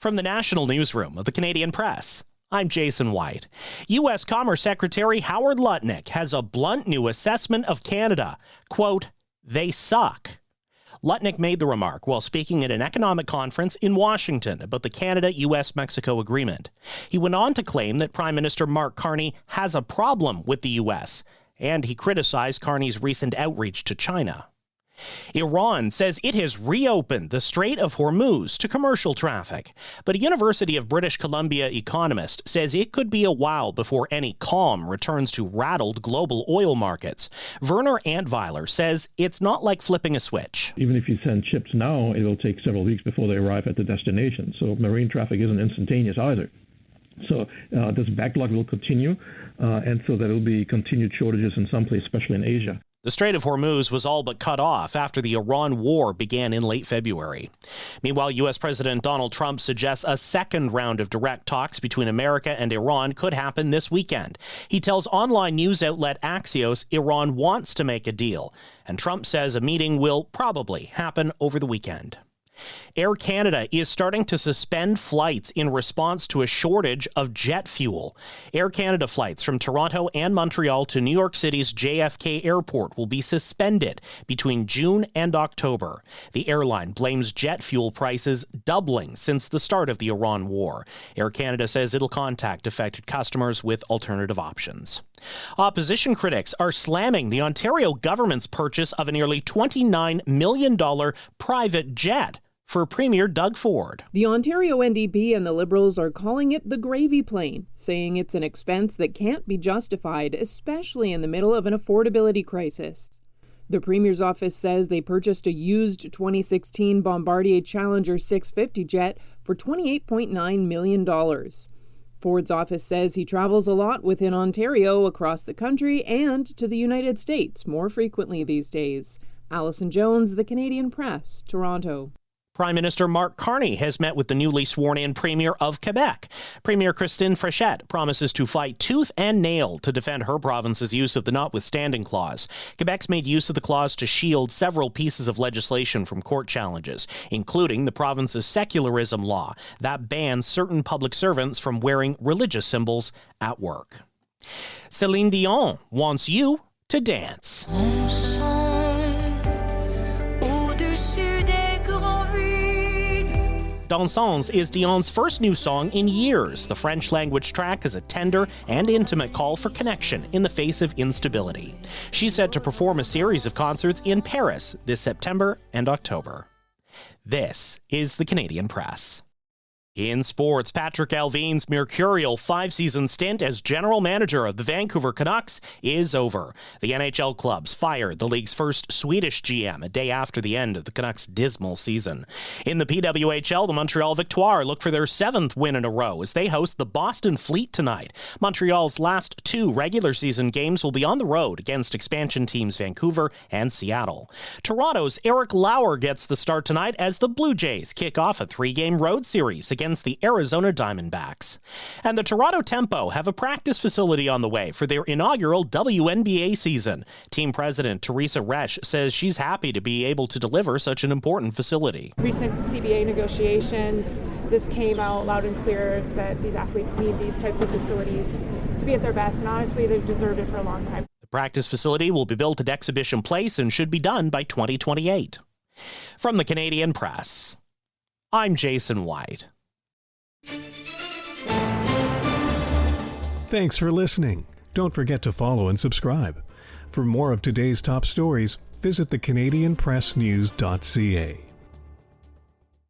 From the National Newsroom of the Canadian Press, I'm Jason White. U.S. Commerce Secretary Howard Lutnick has a blunt new assessment of Canada. Quote, "They suck." Lutnick made the remark while speaking at an economic conference in Washington about the Canada-U.S.-Mexico agreement. He went on to claim that Prime Minister Mark Carney has a problem with the U.S., and he criticized Carney's recent outreach to China. Iran says it has reopened the Strait of Hormuz to commercial traffic, but a University of British Columbia economist says it could be a while before any calm returns to rattled global oil markets. Werner Antweiler says it's not like flipping a switch. Even if you send ships now, it will take several weeks before they arrive at the destination. So marine traffic isn't instantaneous either. So this backlog will continue, and so there will be continued shortages in some places, especially in Asia. The Strait of Hormuz was all but cut off after the Iran war began in late February. Meanwhile, U.S. President Donald Trump suggests a second round of direct talks between America and Iran could happen this weekend. He tells online news outlet Axios Iran wants to make a deal, and Trump says a meeting will probably happen over the weekend. Air Canada is starting to suspend flights in response to a shortage of jet fuel. Air Canada flights from Toronto and Montreal to New York City's JFK Airport will be suspended between June and October. The airline blames jet fuel prices doubling since the start of the Iran war. Air Canada says it'll contact affected customers with alternative options. Opposition critics are slamming the Ontario government's purchase of a nearly $29 million private jet for Premier Doug Ford. The Ontario NDP and the Liberals are calling it the gravy plane, saying it's an expense that can't be justified, especially in the middle of an affordability crisis. The Premier's office says they purchased a used 2016 Bombardier Challenger 650 jet for $28.9 million. Ford's office says he travels a lot within Ontario, across the country, and to the United States more frequently these days. Allison Jones, The Canadian Press, Toronto. Prime Minister Mark Carney has met with the newly sworn-in Premier of Quebec. Premier Christine Fréchette promises to fight tooth and nail to defend her province's use of the notwithstanding clause. Quebec's made use of the clause to shield several pieces of legislation from court challenges, including the province's secularism law that bans certain public servants from wearing religious symbols at work. Celine Dion wants you to dance. Dansons is Dion's first new song in years. The French-language track is a tender and intimate call for connection in the face of instability. She's set to perform a series of concerts in Paris this September and October. This is the Canadian Press. In sports, Patrick Allvin's mercurial 5-season stint as general manager of the Vancouver Canucks is over. The NHL clubs fired the league's first Swedish GM a day after the end of the Canucks' dismal season. In the PWHL, the Montreal Victoire look for their 7th win in a row as they host the Boston Fleet tonight. Montreal's last 2 regular season games will be on the road against expansion teams Vancouver and Seattle. Toronto's Eric Lauer gets the start tonight as the Blue Jays kick off a 3-game road series against the Arizona Diamondbacks. And the Toronto Tempo have a practice facility on the way for their inaugural WNBA season. Team president Teresa Resch says she's happy to be able to deliver such an important facility. Recent CBA negotiations, this came out loud and clear that these athletes need these types of facilities to be at their best, and honestly, they've deserved it for a long time. The practice facility will be built at Exhibition Place and should be done by 2028. From the Canadian Press, I'm Jason White. Thanks for listening. Don't forget to follow and subscribe. For more of today's top stories, visit thecanadianpressnews.ca.